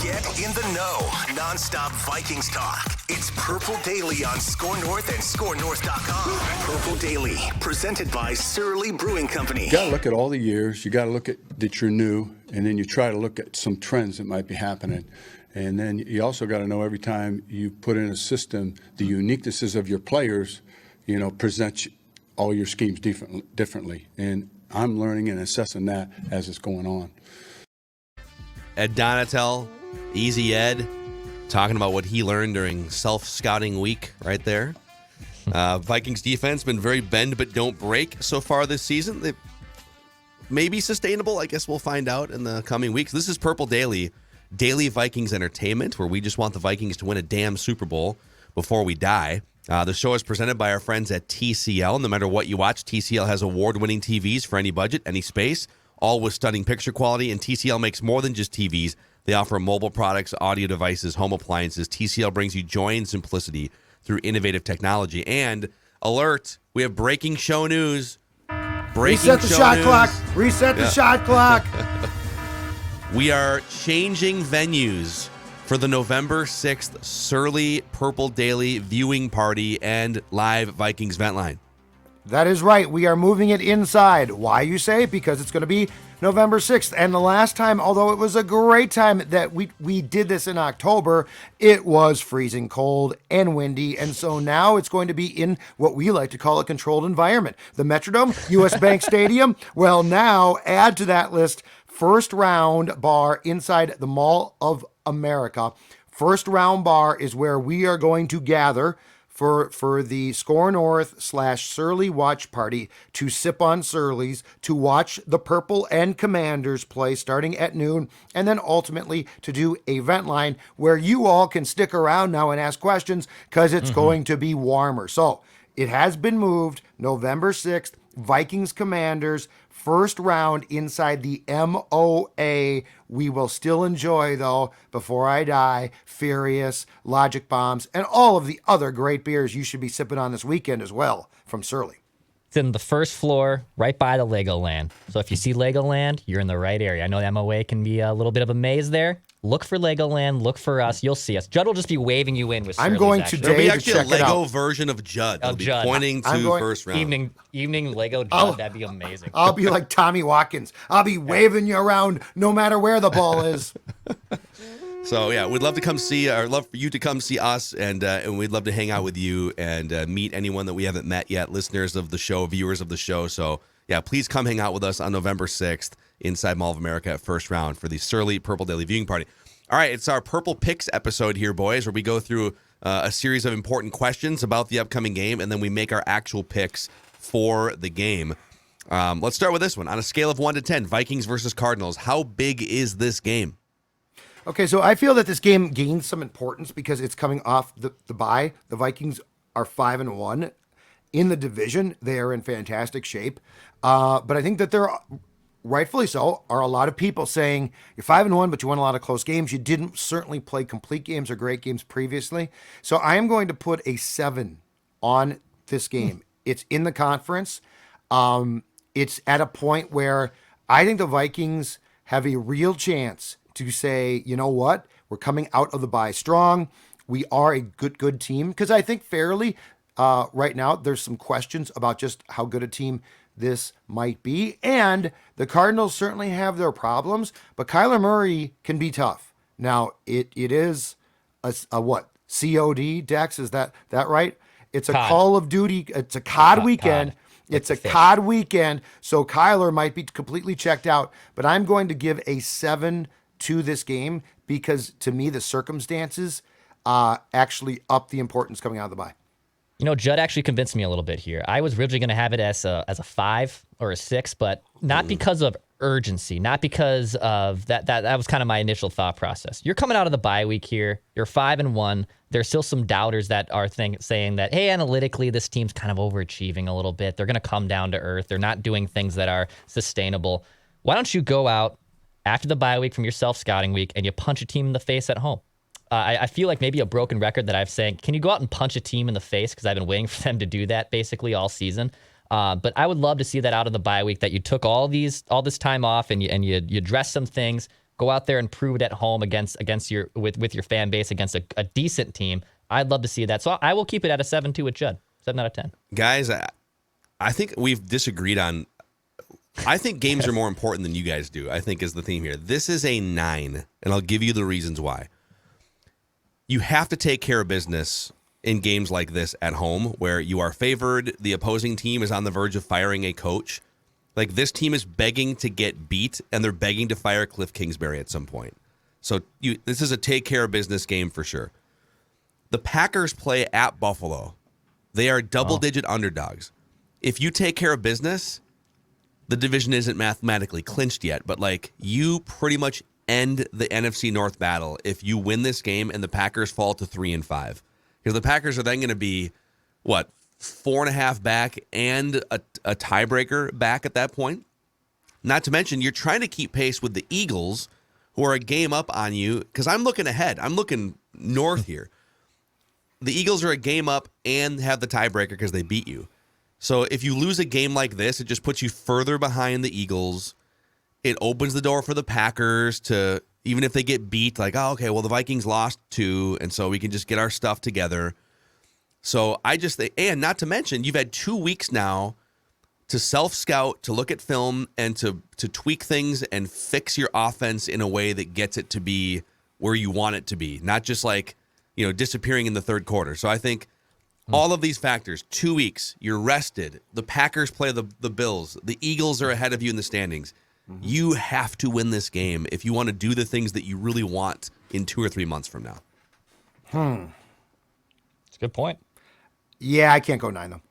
Get in the know. Non-stop Vikings talk. It's Purple Daily on Score North and ScoreNorth.com. Purple Daily, presented by Surly Brewing Company. You got to look at all the years. You got to look at that you're new, and then you try to look at some trends that might be happening. And then you also got to know every time you put in a system, the uniquenesses of your players, present all your schemes differently. And I'm learning and assessing that as it's going on. Ed Donatel, Easy Ed, talking about what he learned during self-scouting week right there. Vikings defense been very bend but don't break so far this season. They may be sustainable. I guess we'll find out in the coming weeks. This is Purple Daily Vikings entertainment, where we just want the Vikings to win a damn Super Bowl before we die. The show is presented by our friends at TCL. No matter what you watch, TCL has award-winning TVs for any budget, any space, all with stunning picture quality. And TCL makes more than just TVs. They offer mobile products, audio devices, home appliances. TCL brings you joy and simplicity through innovative technology. And alert, we have breaking show news. Reset the shot clock. Reset the shot clock. We are changing venues for the November 6th Surly Purple Daily viewing party and live Vikings vent line. That is right. We are moving it inside. Why, you say? Because it's going to be November 6th. And the last time, although it was a great time that we did this in October, it was freezing cold and windy. And so now it's going to be in what we like to call a controlled environment. The Metrodome, US Bank Stadium. Well, now add to that list First Round Bar inside the Mall of America. First Round Bar is where we are going to gather for the Score North / Surly watch party to sip on Surly's, to watch the Purple and Commanders play starting at noon, and then ultimately to do a vent line where you all can stick around now and ask questions because it's going to be warmer. So it has been moved, November 6th, Vikings Commanders, first round inside the MOA. We will still enjoy, though, Before I Die, Furious, Logic Bombs, and all of the other great beers you should be sipping on this weekend as well from Surly. It's in the first floor, right by the Legoland. So if you see Legoland, you're in the right area. I know the MOA can be a little bit of a maze there. Look for Legoland. Look for us. You'll see us. Judd will just be waving you in with Surly's. I'm going There'll today be to actually check a Lego it out. version of Judd. They'll be Judd. pointing to first round. Evening Lego Judd. That'd be amazing. I'll be like Tommy Watkins. I'll be waving you around no matter where the ball is. So, yeah, we'd love to come see, or love for you to come see us, and we'd love to hang out with you and meet anyone that we haven't met yet, listeners of the show, viewers of the show. So, yeah, please come hang out with us on November 6th inside Mall of America at First Round for the Surly Purple Daily Viewing Party. All right, it's our Purple Picks episode here, boys, where we go through a series of important questions about the upcoming game, and then we make our actual picks for the game. Let's start with this one. On a scale of 1 to 10, Vikings versus Cardinals, how big is this game? Okay, so I feel that this game gains some importance because it's coming off the bye. The Vikings are 5-1 in the division. They are in fantastic shape. But I think that there, rightfully so, are a lot of people saying you're 5-1, but you won a lot of close games. You didn't certainly play complete games or great games previously. So I am going to put a 7 on this game. It's in the conference. It's at a point where I think the Vikings have a real chance to say, you know what, we're coming out of the bye strong. We are a good team. Because I think fairly right now, there's some questions about just how good a team this might be. And the Cardinals certainly have their problems, but Kyler Murray can be tough. Now, it is a what? COD, Dex, is that right? It's a COD. Call of Duty. It's a COD weekend. COD. It's a COD weekend, so Kyler might be completely checked out. But I'm going to give a 7 to this game because, to me, the circumstances actually up the importance coming out of the bye. You know, Judd actually convinced me a little bit here. I was originally going to have it as a 5 or a 6, but not because of urgency, not because of that was kind of my initial thought process. You're coming out of the bye week here. You're 5-1. There's still some doubters that are saying that, hey, analytically, this team's kind of overachieving a little bit. They're going to come down to earth. They're not doing things that are sustainable. Why don't you go out after the bye week from your self-scouting week and you punch a team in the face at home? I feel like maybe a broken record that I've saying, can you go out and punch a team in the face? Because I've been waiting for them to do that basically all season. But I would love to see that out of the bye week, that you took all this time off and you addressed some things, Go out there and prove it at home against your with your fan base against a decent team. I'd love to see that. So I will keep it at a 7-2 with Judd. 7 out of 10. Guys, I think we've disagreed on. I think games are more important than you guys do, I think is the theme here. This is a 9, and I'll give you the reasons why. You have to take care of business in games like this at home where you are favored. The opposing team is on the verge of firing a coach. Like, this team is begging to get beat, and they're begging to fire Kliff Kingsbury at some point. So this is a take care of business game for sure. The Packers play at Buffalo. They are double-digit underdogs. If you take care of business, the division isn't mathematically clinched yet, but like, you pretty much end the NFC North battle if you win this game and the Packers fall to 3-5. Because the Packers are then going to be, 4.5 back and a tiebreaker back at that point. Not to mention, you're trying to keep pace with the Eagles, who are a game up on you. Because I'm looking ahead. I'm looking north here. The Eagles are a game up and have the tiebreaker because they beat you. So if you lose a game like this, it just puts you further behind the Eagles. It opens the door for the Packers to, even if they get beat, like, oh, okay, well, the Vikings lost 2, and so we can just get our stuff together. So I just think, and not to mention, you've had 2 weeks now to self-scout, to look at film, and to tweak things and fix your offense in a way that gets it to be where you want it to be, not just like, disappearing in the third quarter. So I think all of these factors, 2 weeks, you're rested. The Packers play the Bills. The Eagles are ahead of you in the standings. Mm-hmm. You have to win this game if you want to do the things that you really want in 2 or 3 months from now. That's a good point. Yeah, I can't go 9, though.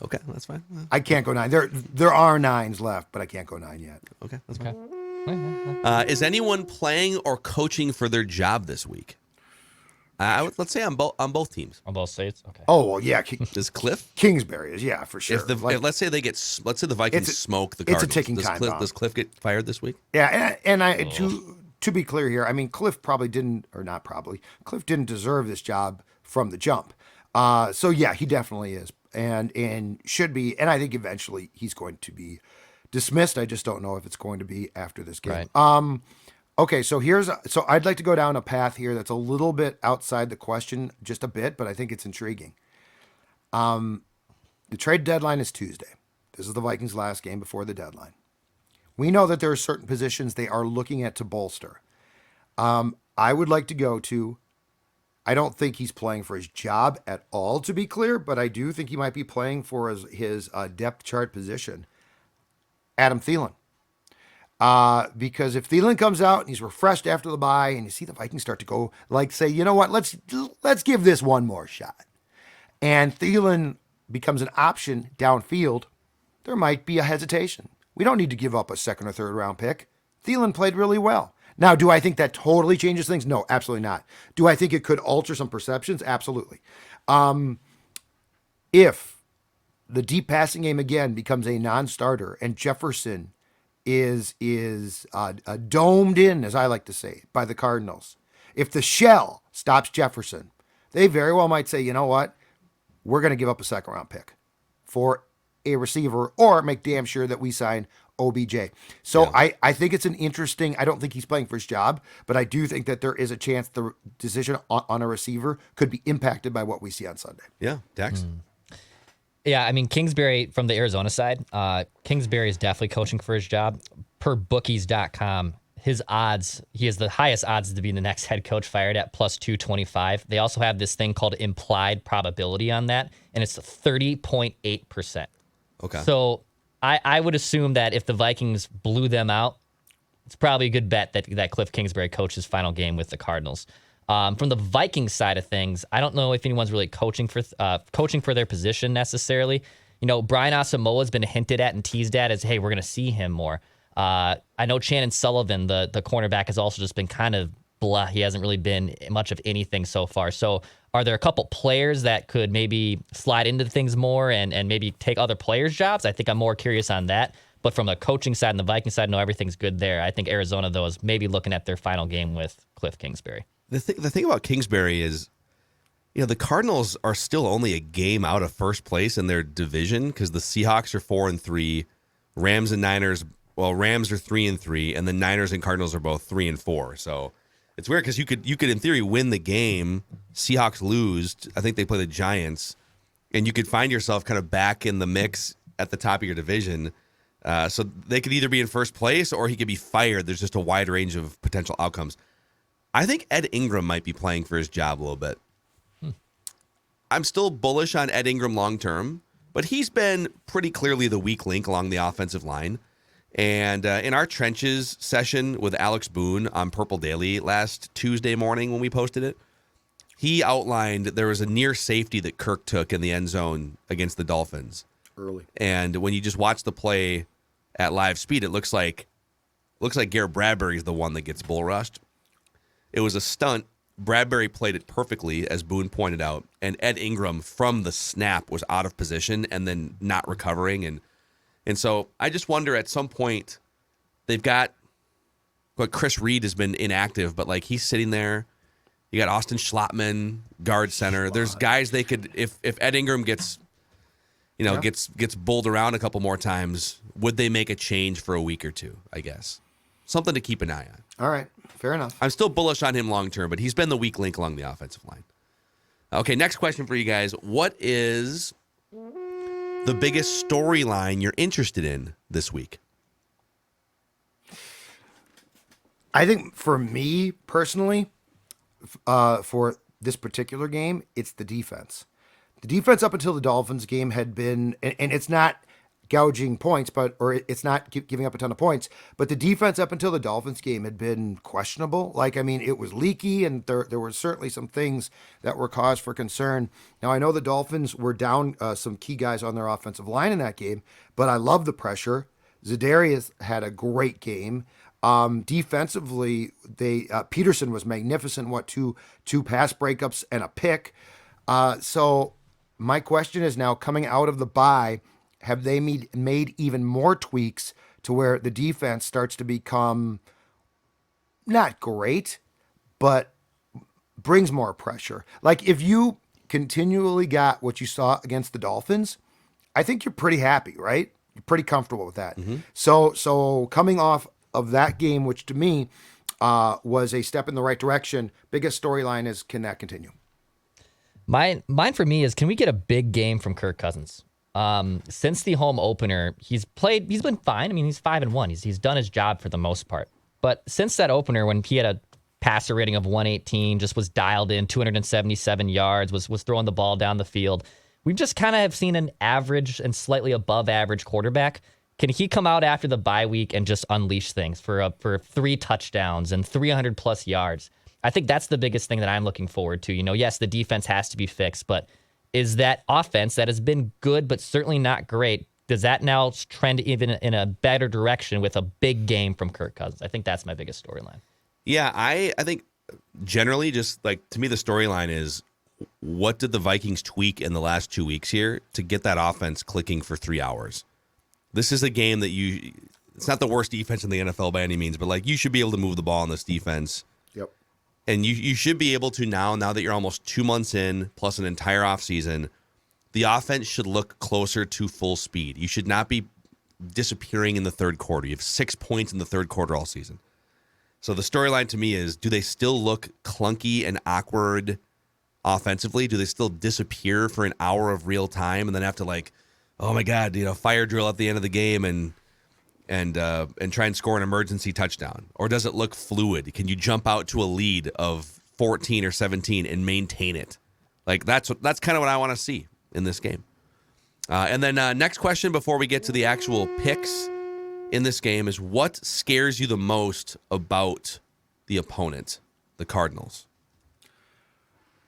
Okay, that's fine. I can't go 9. There are 9s left, but I can't go 9 yet. Okay, that's fine. Is anyone playing or coaching for their job this week? Let's say on both teams. On both states? Okay. Oh, well, yeah. Does Kliff? Kingsbury is, yeah, for sure. If let's say the Vikings smoke the Cardinals. It's a ticking time bomb. Does Kliff get fired this week? Yeah, to be clear here, I mean, Kliff Kliff didn't deserve this job from the jump. So yeah, he definitely is, and should be, and I think eventually he's going to be dismissed. I just don't know if it's going to be after this game. Right. Okay, so I'd like to go down a path here that's a little bit outside the question, just a bit, but I think it's intriguing. The trade deadline is Tuesday. This is the Vikings' last game before the deadline. We know that there are certain positions they are looking at to bolster. I would like to go to, I don't think he's playing for his job at all, to be clear, but I do think he might be playing for his depth chart position. Adam Thielen. Because if Thielen comes out and he's refreshed after the bye and you see the Vikings start to go, like, say, you know what, let's give this one more shot. And Thielen becomes an option downfield, there might be a hesitation. We don't need to give up a second or third round pick. Thielen played really well. Now, do I think that totally changes things? No, absolutely not. Do I think it could alter some perceptions? Absolutely. If the deep passing game again becomes a non-starter and Jefferson is domed in, as I like to say, by the Cardinals, if the shell stops Jefferson, they very well might say, you know what, we're going to give up a second round pick for a receiver or make damn sure that we sign OBJ. So yeah. I think it's an interesting, I don't think he's playing for his job, but I do think that there is a chance the decision on a receiver could be impacted by what we see on Sunday. Yeah, Dax. Yeah, I mean, Kingsbury from the Arizona side, Kingsbury is definitely coaching for his job. Per bookies.com, his odds, he has the highest odds to be the next head coach fired at plus 225. They also have this thing called implied probability on that, and it's 30.8%. Okay. So I would assume that if the Vikings blew them out, it's probably a good bet that Kliff Kingsbury coaches final game with the Cardinals. From the Vikings side of things, I don't know if anyone's really coaching for their position necessarily. You know, Brian Asamoah has been hinted at and teased at as, hey, we're going to see him more. I know Shannon Sullivan, the cornerback, has also just been kind of blah. He hasn't really been much of anything so far. So are there a couple players that could maybe slide into things more and maybe take other players' jobs? I think I'm more curious on that. But from the coaching side and the Viking side, no, everything's good there. I think Arizona, though, is maybe looking at their final game with Kliff Kingsbury. The thing about Kingsbury is, you know, the Cardinals are still only a game out of first place in their division because the Seahawks are 4-3, Rams and Niners Well, Rams are 3-3, and the Niners and Cardinals are both 3-4. So it's weird because you could in theory win the game. Seahawks lose. I think they play the Giants, and you could find yourself kind of back in the mix at the top of your division. So they could either be in first place or he could be fired. There's just a wide range of potential outcomes. I think Ed Ingram might be playing for his job a little bit. I'm still bullish on Ed Ingram long term, but he's been pretty clearly the weak link along the offensive line. And in our trenches session with Alex Boone on Purple Daily last Tuesday morning when we posted it, he outlined there was a near safety that Kirk took in the end zone against the Dolphins. Early. And when you just watch the play at live speed, it looks like Garrett Bradbury is the one that gets bull rushed. It was a stunt. Bradbury played it perfectly, as Boone pointed out, and Ed Ingram from the snap was out of position and then not recovering. And so I just wonder at some point they've got what Chris Reed has been inactive, but like he's sitting there. You got Austin Schlottman, guard center. There's guys they could if Ed Ingram gets bowled around a couple more times, would they make a change for a week or two, I guess. Something to keep an eye on. All right, fair enough. I'm still bullish on him long term, but he's been the weak link along the offensive line. Okay, next question for you guys. What is the biggest storyline you're interested in this week? I think for me personally, for this particular game, it's the defense. The defense up until the Dolphins game had been, and it's not gouging points, or it's not giving up a ton of points, but the defense up until the Dolphins game had been questionable. Like, I mean, it was leaky, and there were certainly some things that were cause for concern. Now, I know the Dolphins were down some key guys on their offensive line in that game, but I love the pressure. Za'Darius had a great game. Defensively, Peterson was magnificent. Two pass breakups and a pick. So my question is now, coming out of the bye, have they made even more tweaks to where the defense starts to become not great, but brings more pressure? Like, if you continually got what you saw against the Dolphins, I think you're pretty happy, right? You're pretty comfortable with that. Mm-hmm. So coming off of that game, which to me was a step in the right direction, biggest storyline is, can that continue? Mine for me is, can we get a big game from Kirk Cousins? Since the home opener, he's been fine. I mean, he's 5-1. He's done his job for the most part. But since that opener, when he had a passer rating of 118, just was dialed in, 277 yards, was throwing the ball down the field, we've just kind of have seen an average and slightly above average quarterback. Can he come out after the bye week and just unleash things for 3 touchdowns and 300 plus yards? I think that's the biggest thing that I'm looking forward to. Yes, the defense has to be fixed, but is that offense that has been good but certainly not great, does that now trend even in a better direction with a big game from Kirk Cousins? I think that's my biggest storyline. Yeah, I think generally, just like, to me, the storyline is, what did the Vikings tweak in the last 2 weeks here to get that offense clicking for 3 hours? This is a game that it's not the worst defense in the NFL by any means, but like, you should be able to move the ball on this defense. Yep. And you should be able to now that you're almost 2 months in, plus an entire offseason, the offense should look closer to full speed. You should not be disappearing in the third quarter. You have 6 points in the third quarter all season. So the storyline to me is, do they still look clunky and awkward offensively? Do they still disappear for an hour of real time and then have to, like, oh my God, fire drill at the end of the game and try and score an emergency touchdown? Or does it look fluid? Can you jump out to a lead of 14 or 17 and maintain it? Like, that's kind of what I want to see in this game. And then next question before we get to the actual picks in this game is, what scares you the most about the opponent, the Cardinals?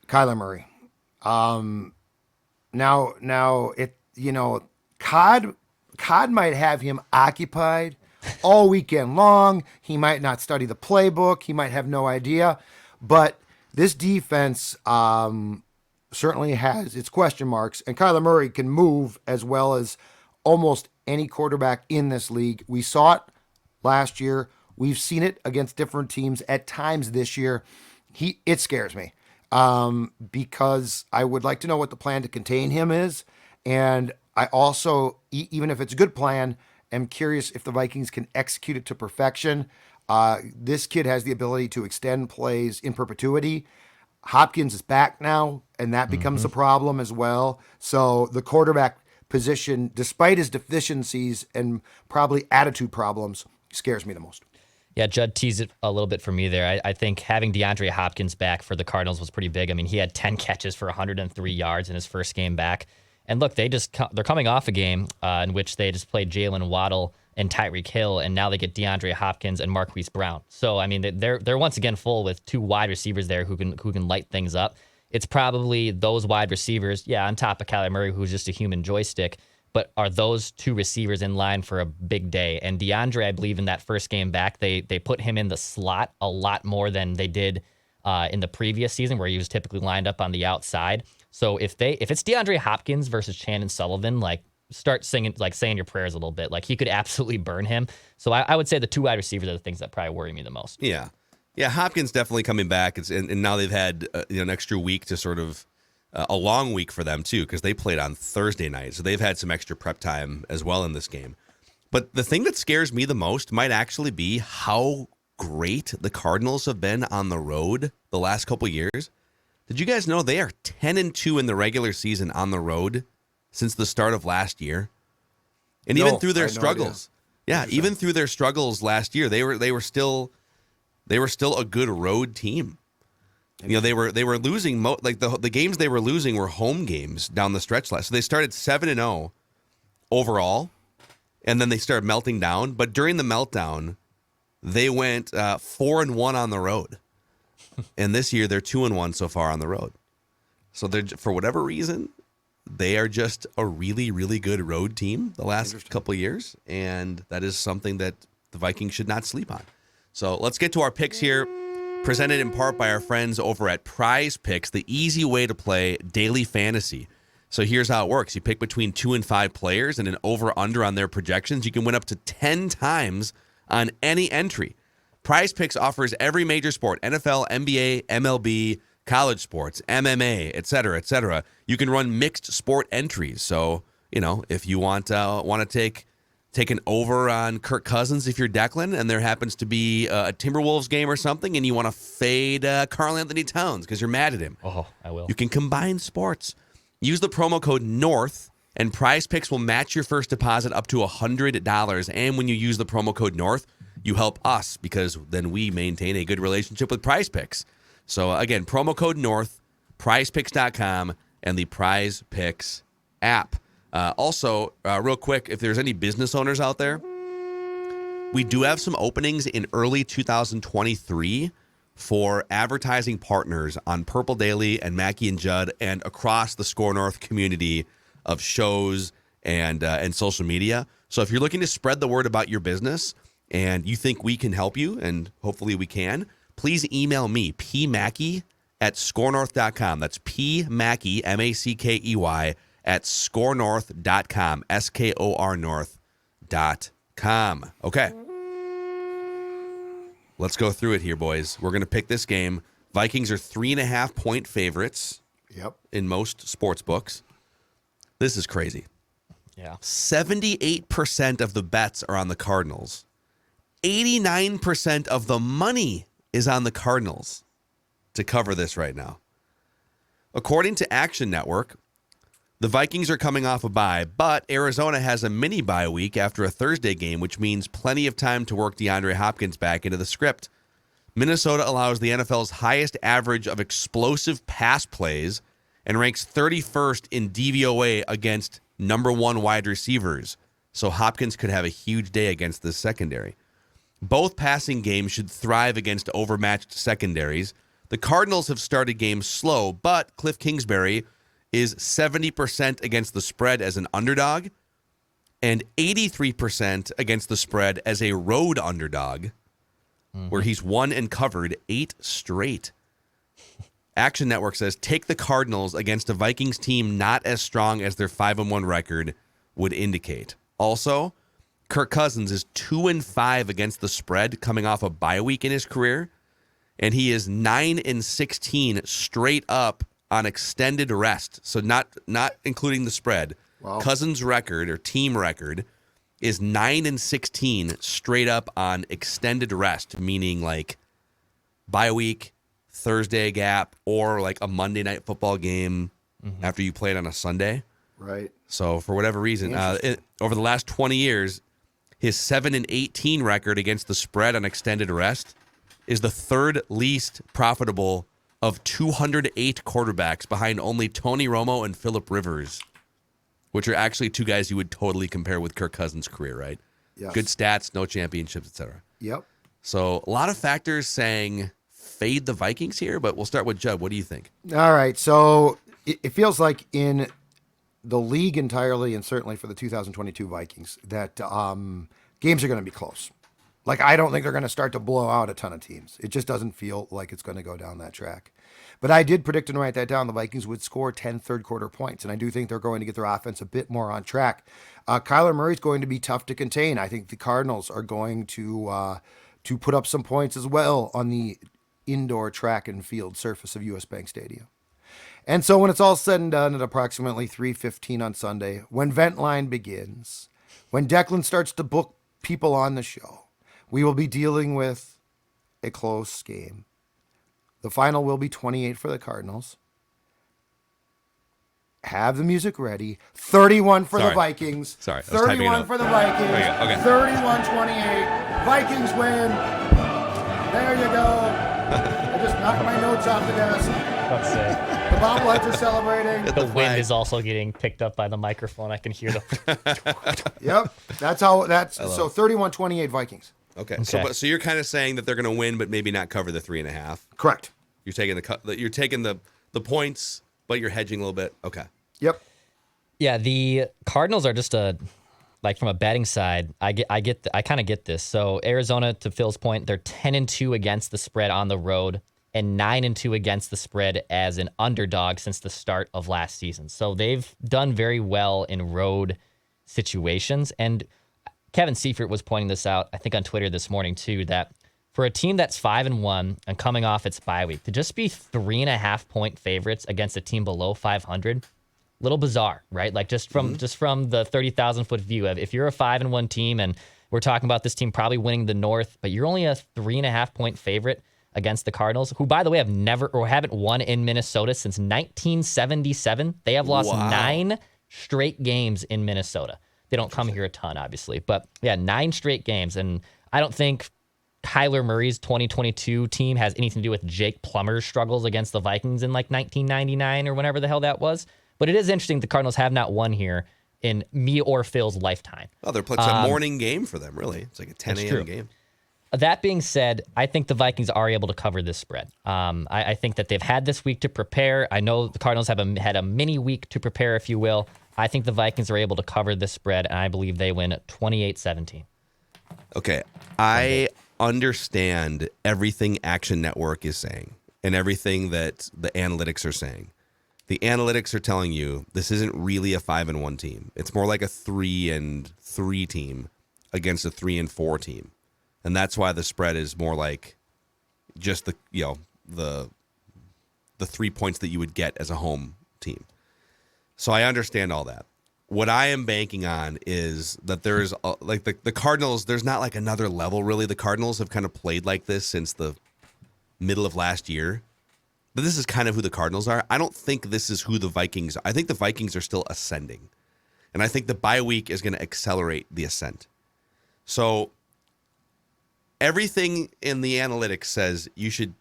Kyler Murray. Now it, COD might have him occupied all weekend long. He might not study the playbook. He might have no idea. But this defense certainly has its question marks. And Kyler Murray can move as well as almost any quarterback in this league. We saw it last year. We've seen it against different teams at times this year. It scares me because I would like to know what the plan to contain him is. And I also, even if it's a good plan, am curious if the Vikings can execute it to perfection. This kid has the ability to extend plays in perpetuity. Hopkins is back now, and that becomes a problem as well. So the quarterback position, despite his deficiencies and probably attitude problems, scares me the most. Yeah, Judd teased it a little bit for me there. I think having DeAndre Hopkins back for the Cardinals was pretty big. I mean, he had 10 catches for 103 yards in his first game back. And look, they're coming off a game in which they just played Jalen Waddle and Tyreek Hill, and now they get DeAndre Hopkins and Marquise Brown. So I mean, they're once again full with two wide receivers there who can light things up. It's probably those wide receivers, on top of Kyler Murray, who's just a human joystick. But are those two receivers in line for a big day? And DeAndre, I believe in that first game back, they put him in the slot a lot more than they did in the previous season, where he was typically lined up on the outside. So if it's DeAndre Hopkins versus Shannon Sullivan, like start saying your prayers a little bit. Like he could absolutely burn him. So I would say the two wide receivers are the things that probably worry me the most. Yeah, Hopkins definitely coming back, and now they've had an extra week to sort of. A long week for them, too, because they played on Thursday night. So they've had some extra prep time as well in this game. But the thing that scares me the most might actually be how great the Cardinals have been on the road the last couple of years. Did you guys know they are 10-2 in the regular season on the road since the start of last year? And even through their struggles. Even through their struggles last year, they were still a good road team. They were losing the games they were losing were home games down the stretch last. So they started 7-0 overall, and then they started melting down. But during the meltdown, they went 4-1 on the road, and this year they're 2-1 so far on the road. So they're, for whatever reason, they are just a really, really good road team the last couple of years, and that is something that the Vikings should not sleep on. So let's get to our picks here. Presented in part by our friends over at Prize Picks, the easy way to play daily fantasy. So here's how it works. You pick between 2 and 5 players and an over-under on their projections. You can win up to 10 times on any entry. Prize Picks offers every major sport, NFL, NBA, MLB, college sports, MMA, et cetera, et cetera. You can run mixed sport entries. So, if you want to take an over on Kirk Cousins if you're Declan, and there happens to be a Timberwolves game or something, and you want to fade Karl Anthony Towns because you're mad at him. Oh, I will. You can combine sports. Use the promo code NORTH, and Prize Picks will match your first deposit up to $100. And when you use the promo code NORTH, you help us because then we maintain a good relationship with Prize Picks. So, again, promo code NORTH, prizepicks.com, and the Prize Picks app. Also, real quick, if there's any business owners out there, we do have some openings in early 2023 for advertising partners on Purple Daily and Mackie and Judd and across the Score North community of shows and social media. So if you're looking to spread the word about your business and you think we can help you, and hopefully we can, please email me, pmackey@scorenorth.com. That's pmackey, MACKEY, at scorenorth.com, SKORnorth.com. Okay. Let's go through it here, boys. We're going to pick this game. Vikings are 3.5-point favorites in most sports books. This is crazy. Yeah. 78% of the bets are on the Cardinals. 89% of the money is on the Cardinals to cover this right now. According to Action Network, the Vikings are coming off a bye, but Arizona has a mini bye week after a Thursday game, which means plenty of time to work DeAndre Hopkins back into the script. Minnesota allows the NFL's highest average of explosive pass plays and ranks 31st in DVOA against number 1 wide receivers. So Hopkins could have a huge day against this secondary. Both passing games should thrive against overmatched secondaries. The Cardinals have started games slow, but Kliff Kingsbury is 70% against the spread as an underdog and 83% against the spread as a road underdog, where he's won and covered 8 straight. Action Network says take the Cardinals against a Vikings team not as strong as their 5-1 record would indicate. Also, Kirk Cousins is 2-5 against the spread coming off a bye week in his career, and he is 9-16 straight up on extended rest, so not including the spread. Wow. Cousins' record or team record is 9-16 straight up on extended rest, meaning like bye week, Thursday gap, or like a Monday night football game after you played on a Sunday. Right. So for whatever reason, over the last 20 years, his 7-18 record against the spread on extended rest is the third least profitable of 208 quarterbacks, behind only Tony Romo and Phillip Rivers, which are actually two guys you would totally compare with Kirk Cousins' career, right? Yes. Good stats, no championships, etc. Yep. So a lot of factors saying fade the Vikings here, but we'll start with Judd. What do you think? All right. So it feels like in the league entirely, and certainly for the 2022 Vikings, that games are going to be close. Like, I don't think they're going to start to blow out a ton of teams. It just doesn't feel like it's going to go down that track. But I did predict and write that down. The Vikings would score 10 third quarter points, and I do think they're going to get their offense a bit more on track. Kyler Murray's going to be tough to contain. I think the Cardinals are going to put up some points as well on the indoor track and field surface of US Bank Stadium. And so when it's all said and done at approximately 3:15 on Sunday, when Vent Line begins, when Declan starts to book people on the show, we will be dealing with a close game. The final will be 28 for the Cardinals. Have the music ready. 31 for the Vikings. Sorry. 31 for the Vikings. Okay. 31-28. Vikings win. There you go. I just knocked my notes off the desk. Let's say. The bobbleheads are celebrating. The wind is also getting picked up by the microphone. I can hear the. Yep. So 31-28 Vikings. Okay. So you're kind of saying that they're going to win, but maybe not cover the 3.5. Correct. You're taking the points, but you're hedging a little bit. Okay. Yep. Yeah, the Cardinals are just from a betting side. I kind of get this. So Arizona, to Phil's point, they're 10-2 against the spread on the road and 9-2 against the spread as an underdog since the start of last season. So they've done very well in road situations. And Kevin Seifert was pointing this out, I think on Twitter this morning too, that for a team that's 5-1 and coming off its bye week, to just be 3.5-point favorites against a team below 500, little bizarre, right? Like just from the 30,000-foot view of, if you're a 5-1 team and we're talking about this team probably winning the North, but you're only a 3.5-point favorite against the Cardinals, who, by the way, haven't won in Minnesota since 1977. They have lost 9 straight games in Minnesota. They don't come here a ton, obviously. But, yeah, 9 straight games. And I don't think Kyler Murray's 2022 team has anything to do with Jake Plummer's struggles against the Vikings in, like, 1999 or whenever the hell that was. But it is interesting the Cardinals have not won here in me or Phil's lifetime. Oh, it's a morning game for them, really. It's like a 10 a.m. game. That being said, I think the Vikings are able to cover this spread. I think that they've had this week to prepare. I know the Cardinals have had a mini week to prepare, if you will. I think the Vikings are able to cover this spread, and I believe they win 28-17. Okay. I understand everything Action Network is saying and everything that the analytics are saying. The analytics are telling you this isn't really a 5-1 team. It's more like a 3-3 team against a 3-4 team. And that's why the spread is more like just the 3 points that you would get as a home team. So I understand all that. What I am banking on is that there's the Cardinals, there's not like another level really. The Cardinals have kind of played like this since the middle of last year. But this is kind of who the Cardinals are. I don't think this is who the Vikings are. I think the Vikings are still ascending. And I think the bye week is going to accelerate the ascent. So everything in the analytics says you should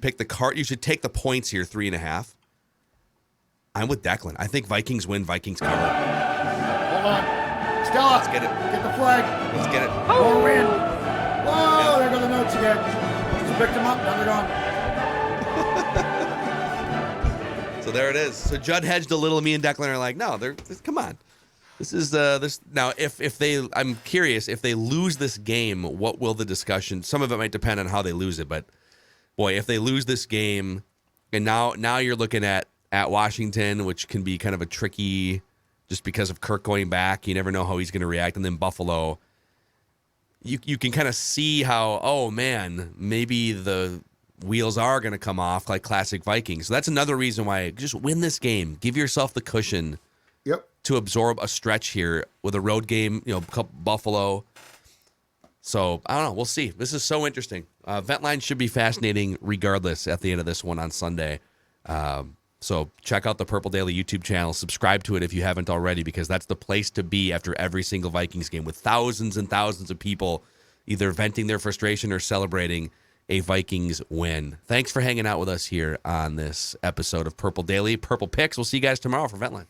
pick you should take the points here, 3.5. I'm with Declan. I think Vikings win, Vikings cover. Hold on. Stella, let's get it. Get the flag. Let's get it. More win. Whoa, there go the notes again. Just picked them up, now they're gone. So there it is. So Judd hedged a little. Me and Declan are like, no, come on. This is this now. If they, I'm curious if they lose this game, what will the discussion? Some of it might depend on how they lose it, but boy, if they lose this game, and now you're looking at Washington, which can be kind of a tricky, just because of Kirk going back. You never know how he's going to react, and then Buffalo. You can kind of see how, oh man, maybe the wheels are going to come off like classic Vikings. So that's another reason why just win this game. Give yourself the cushion. Yep. to absorb a stretch here with a road game, Buffalo. So, I don't know. We'll see. This is so interesting. Ventline should be fascinating regardless at the end of this one on Sunday. So check out the Purple Daily YouTube channel. Subscribe to it if you haven't already, because that's the place to be after every single Vikings game, with thousands and thousands of people either venting their frustration or celebrating a Vikings win. Thanks for hanging out with us here on this episode of Purple Daily. Purple Picks. We'll see you guys tomorrow for Ventline.